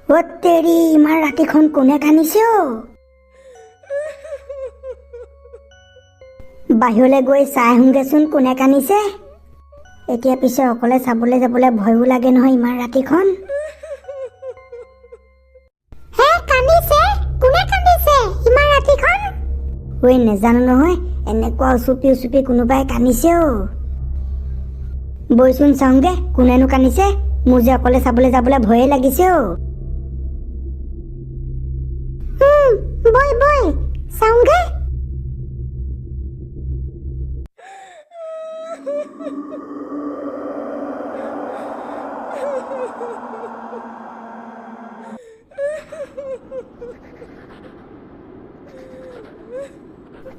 অ তেৰি ইমান ৰাতিখন কোনে কান্দিছে অ বাহিৰলৈ গৈ চাই আহোঁগেচোন কোনে কান্দিছে এতিয়া পিছে অকলে চাবলৈ যাবলৈ ভয়ো লাগে নহয় ইমান ৰাতিখন হে কান্দিছে কোনে কান্দিছে ইমান ৰাতিখন ঐ নেজানো নহয় এনেকুৱা উচুপি কোনোবাই কান্দিছে অ বৈচোন চাওঁগে কোনেনো কান্দিছে মোৰ যে অকলে চাবলৈ যাবলৈ ভয়ে লাগিছে অ বই চাওঁগে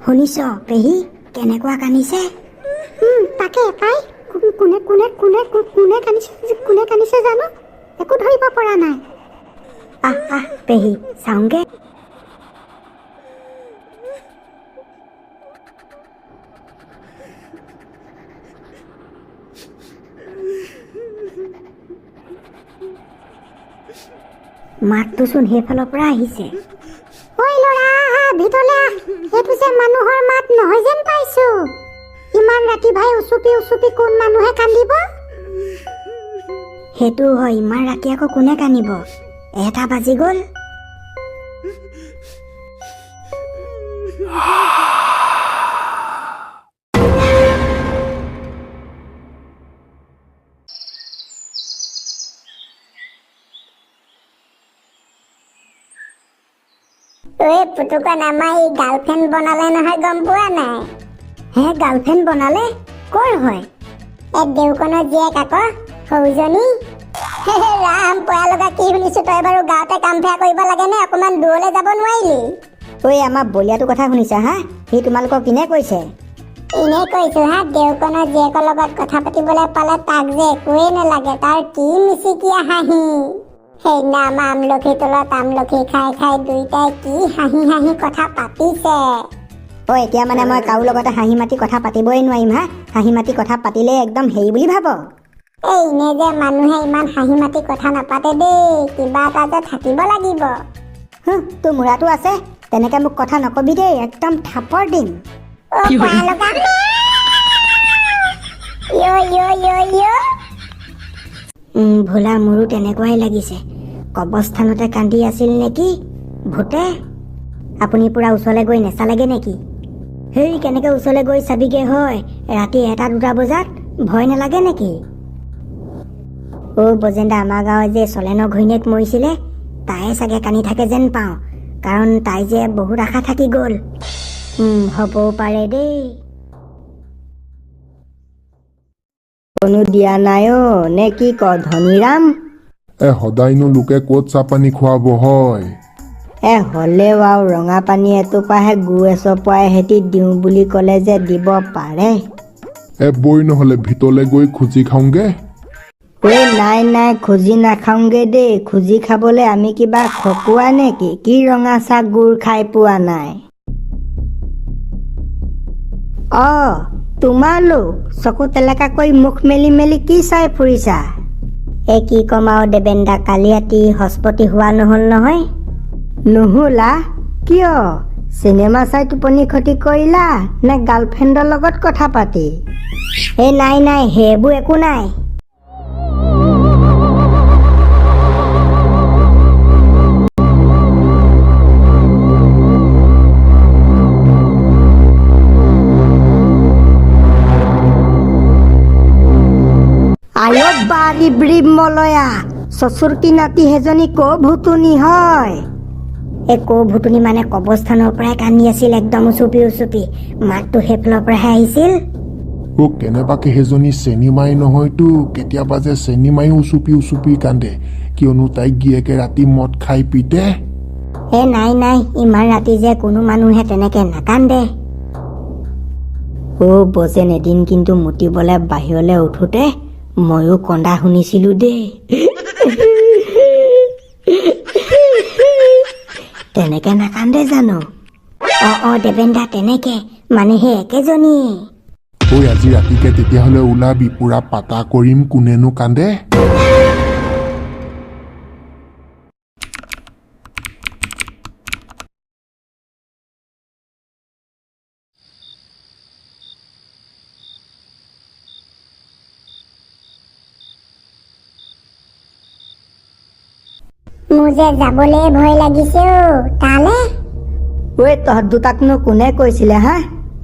শুনিছ পেহী কেনেকুৱা কান্দিছে তাকে পাই কোনে কান্দিছে জানো একো ধৰিব পৰা নাই আহ পেহী চাওঁগে মাতটোচোন সেইফালৰ পৰা আহিছে ঐ ল'ৰা ভিতৰলৈ এইটো যে মানুহৰ মাত নহয় যেন পাইছো ইমান ৰাতি ভাই উচুপি কোন মানুহে কান্দিব সেইটো হয় ইমান ৰাতি আকৌ কোনে কান্দিব 1টা বাজি গ'ল পুতুকা নামাই গাৰ্লফ্ৰেণ্ড বনালে নহয় গম পোৱা নাই হে গাৰ্লফ্ৰেণ্ড বনালে কৰ হয় দেউকনৰ জীয়েক আকৌ সৌজনী ৰাম পয়া লগা কি শুনিছো তই বাৰু গাঁৱতে কাম ফেয়া কৰিব লাগে নে অকমান দূৰলৈ যাব নোৱাৰিলি ঐ আমাৰ বলিয়াটো কথা শুনিছা হা সি তোমালোকক কিনে কৈছে ইনে কৈছো হা দেউকনৰ জীয়েকৰ লগত কথা পাতিবলৈ পালে তাক যে একোৱে নালাগে তাৰ কি মিচিকিয়া হাঁহি সেইদিনা আমাৰ আমলখি তলত আমলখি খাই দুইটাই কি হাঁহি কথা পাতিছে এতিয়া মানে মই কাৰো লগতে হাঁহি মাতি কথা পাতিবই নোৱাৰিম হা হাঁহি মাতি কথা পাতিলে একদম হেৰি বুলি ভাব এনে যে মানুহে ইমান হাঁহি মাতি কথা নাপাতে দেই কিবা এটা যে থাকিব লাগিব তোৰ মূৰাটো আছে তেনেকে মোক কথা নকবি দেই একদম থাপৰ দিম ভোলা মোৰো তেনেকুৱাই লাগিছে কবৰস্থানতে কান্দি আছিল নেকি ভূতে আপুনি পুৰা ওচৰলৈ গৈ নেচালেগে নেকি হেই কেনেকে ওচৰলৈ গৈ চাবিগে হয় ৰাতি 1টা-2টা বজাত ভয় নালাগে নেকি বজেন্দা আমাৰ গাঁৱত যে চলেনৰ ঘৈণীয়েক মৰিছিলে তাই চাগে কান্দি থাকে যেন পাওঁ কাৰণ তাই যে বহুত আশা থাকি গ'ল হ'বও পাৰে দেই কোনো দিয়া নাই নে কি ক ধনীৰাম সদায়নো লোকে ক'ত চাপানী খুৱাব হয় হ'লেও আৰু ৰঙা পানী এটোপাহে গু এচপৰাই হেতি দিওঁ বুলি ক'লে যে দিব পাৰে বই নহ'লে ভিতৰলৈ গৈ খুজি খাওঁগে নাই খুজি নাখাওঁগে দেই খুজি খাবলৈ আমি কিবা খকুৱা নেকি কি ৰঙা চাহ গুড় খাই পোৱা নাই তোমালোক চকু তেলেকাকৈ মুখ মেলি কি চাই ফুৰিছা কি কম আৰু দেবেন্দা কালি ৰাতি হস্পতি হোৱা নহ'ল নহয় নুহুলা কিয় চিনেমা চাই টোপনি ক্ষতি কৰিলা নে গাৰ্লফ্ৰেণ্ডৰ লগত কথা পাতি নাই সেইবোৰ একো নাই মলয়া চচুৰকি নাতি হেজনী ক ভুতুনি হয় ক ভুতুনি মানে কবৰস্থানৰ পৰাই কান্দি আছিল একদম উচুপি মাতটো সেইফালৰ পৰাহে আহিছিল কেনেবাকে সেইজনী চেনি মাই নহয়তো কেতিয়াবা যে চেনি মাই উচুপি কান্দে কিয়নো তাইক গিয়েকে ৰাতি মদ খাই পিতে নাই ইমান ৰাতি যে কোনো মানুহে তেনেকে নাকান্দে বজেন এদিন কিন্তু মুতিবলৈ বাহিৰলৈ উঠোতে ময়ো কন্দা শুনিছিলো দেই তেনেকে নাকান্দে জানো দেবেন্দা তেনেকে মানে সেই একেজনী আজি ৰাতিকে তেতিয়াহ'লে ওলাবি পুৰা পাতা কৰিম কোনেনো কান্দে মোৰ যে যাবলৈ ভয় লাগিছে তালে। ঐ তহঁত দুটাকনো কোনে কৈছিলে হা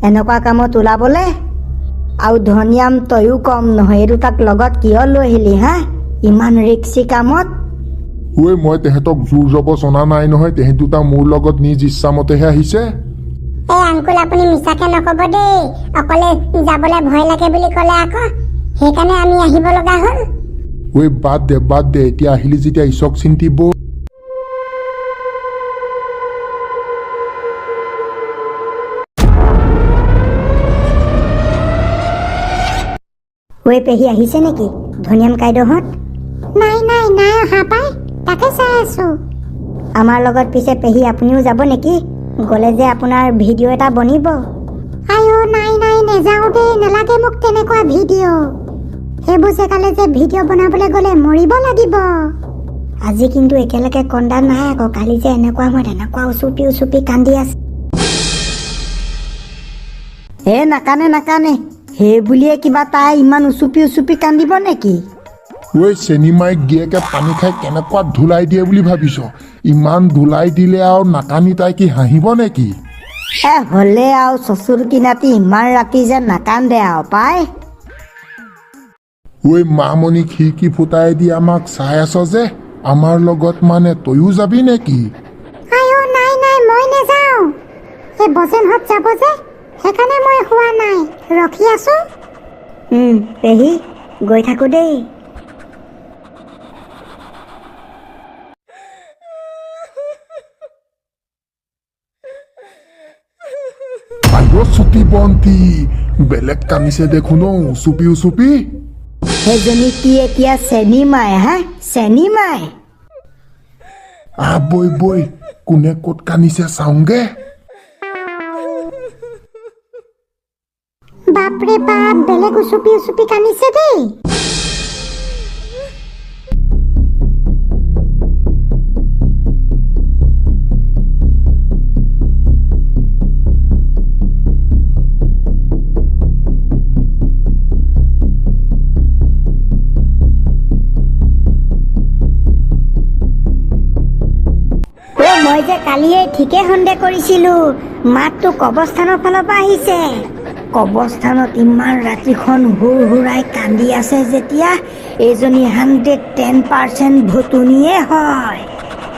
এনেকুৱা কামত ওলাবলে? আৰু ধনিয়াম তয়ো কম নহয়, এই দুটাক লগত কিয় লৈ আহিলি হা ইমান ৰিক্সি কামত? ঐ মই তেহেঁতক জোৰ জব জনা নাই নহয়, তেহেঁত দুটা মোৰ লগত নিজ ইচ্ছামতেহে আহিছে। এই আংকুল আপুনি মিছাকে নকব দেই, অকলে যাবলৈ ভয় লাগে বুলি ক'লে আকৌ, সেইকাৰণে আমি আহিব লগা হ'ল। ঐ বাদ দে, এতিয়া আহিলি যেতিয়া ইছক চিন্তি বল। ঐ পেহী আহিছে নেকি ধনিয়াম কাইদেউহঁত? নাই অহা পাই, তাকে চাই আছো। আমাৰ লগত পিছে পেহী আপুনিও যাব নেকি? গ'লে যে আপোনাৰ ভিডিঅ' এটা বনিব। আইঅ নাই নেযাওঁ দেই, নালাগে মোক তেনেকুৱা ভিডিঅ'। সেইবোৰ জেগালে যে ভিডিঅ' বনাবলৈ গ'লে মৰিব লাগিব। আজি কিন্তু একেলগে কন্দা নাই আকৌ, কালি যে এনেকুৱা সময়ত এনেকুৱা উচুপি কান্দি আছে। নাকানে সেই বুলিয়ে কিবা তাই ইমান উচুপি কান্দিব নেকি? ঐ চেনিমাইক গিয়েকে পানী খাই কেনেকুৱা ধুলাই দিয়ে বুলি ভাবিছ? ইমান ধুলাই দিলে আৰু নাকানি তাই কি হাঁহিব নেকি? হ'লে আৰু চচুৰ কিনাতি ইমান ৰাতি যে নাকান্দে আৰু পাই। ঐ মামণি খিৰিকী ফুটাই দি আমাক চাই আছ যে, আমাৰ লগত মানে তয়ো যাবি নেকি? আইঅ নাই মই নেযাওঁ। এই বজেনহঁত যাব যে, সেইকাৰণে মই হোৱা নাই, ৰখি আছো। পেহী গৈ থাকো দেই। চুটি বন্তি বেলেগ কামিছে দেখোন উচুপি। সেইজনী কি এতিয়া চেনিমাই হা? চেনিমাই বৈ কোনে ক'ত কানিছে চাওঁগে। বাপৰে বাপ, বেলেগ উচুপি কান্দিছে দেই। মই যে কালিয়ে ঠিকে সন্দেহ কৰিছিলো, মাতটো কবৰস্থানৰ ফালৰ পৰা আহিছে। কবৰস্থানত ইমান ৰাতিখন হুৰাই কান্দি আছে যেতিয়া, এইজনী 110% ভুতুনিয়ে হয়।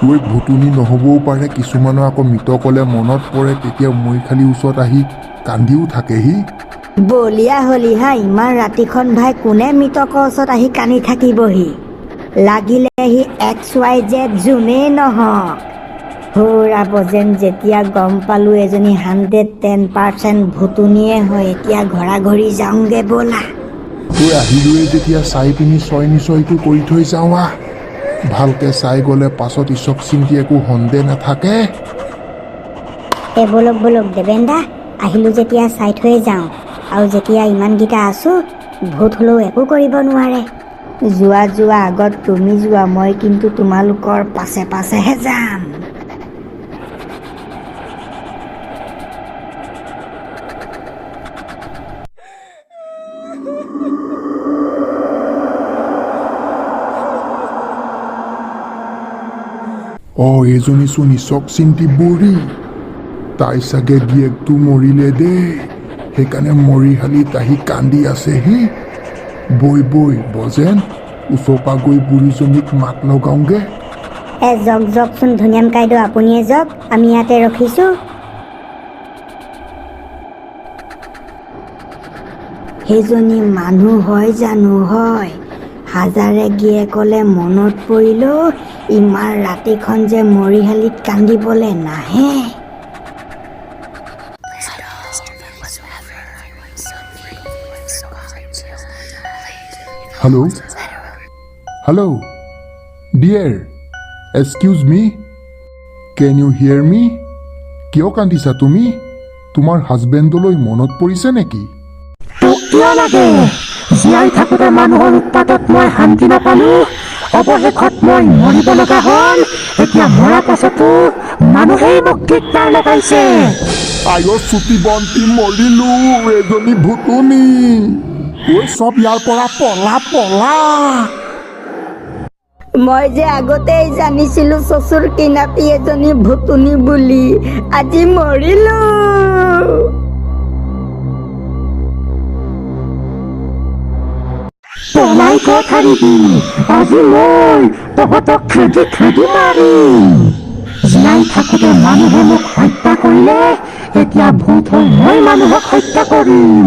ঐ ভুতুনি নহ'বও পাৰে, কিছুমানৰ আকৌ মৃত ক'লে মনত পৰে, তেতিয়া মই খালি ওচৰত আহি কান্দিও থাকেহি। বলিয়া হলি হা, ইমান ৰাতিখন ভাই কোনে মৃতকৰ ওচৰত আহি কান্দি থাকিবহি? লাগিলে সি XYZ যোনেই নহওক। সৌৰা বজেন যেতিয়া গম পালো এজনী 110% ভুতুনিয়ে হয়, এতিয়া ঘৰা যাওঁগে ব'লা। তই আহিলোৱে যেতিয়া চাই পিনি ছয় নিশ্চয়টো কৰি থৈ যাওঁ আহ। ভালকে চাই গ'লে পাছত ইছক চিন্তি একো সন্দেহ নাথাকে। বলক দেবেন দা, আহিলো যেতিয়া চাই থৈ যাওঁ। আৰু যেতিয়া ইমানকেইটা আছো, ভূত হ'লেও একো কৰিব নোৱাৰে। যোৱা আগত তুমি যোৱা, মই কিন্তু তোমালোকৰ পাছেহে যাম। এইজনী চোন ইছক চিন্তি বুঢ়ী, তাই চাগে গিয়েকটো মৰিলে দেই, সেইকাৰণে মৰিশালি তাহি কান্দি আছেহি। বৈ বজেন, ওচৰপা গৈ বুঢ়ীজনীক মাত লগাওঁগে। যাওকচোন ধনিয়াম কাইদেউ, আপুনিয়ে যাওক, আমি ইয়াতে ৰখিছো। সেইজনী মানুহ হয় জানো? হয়। হাজাৰে গিয়েকলে মনত পৰিলেও ইমান ৰাতিখন যে মৰিশালিত কান্দিবলে নাহে। Hello, dear, excuse me, can you hear me? কিয় কান্দিছা তুমি? তোমাৰ হাজবেণ্ডলৈ মনত পৰিছে নেকি? কিয় লাগে? জীয়াই থাকোঁতে মানুহৰ উৎপাতত মই শান্তি নাপালো, অৱশেষত মই মৰিব লগা হ'ল। এতিয়া মৰা পাছতো মানুহেই মোক দিগদাৰ লগাইছে। আইঅ চুটি বন্তি মৰিলো, এজনী ভুতুনি। চব ইয়াৰ পৰা পলা। মই যে আগতেই জানিছিলো চচুৰ কিনাতি এজনী ভুতুনি বুলি আজি মৰিলো পলাই গৈ থাকিবি আজি মই তহঁতক খেদি খেদি মাৰিম জীয়াই থাকোঁতে মানুহে মোক হত্যা কৰিলে এতিয়া ভূত হৈ মই মানুহক হত্যা কৰিম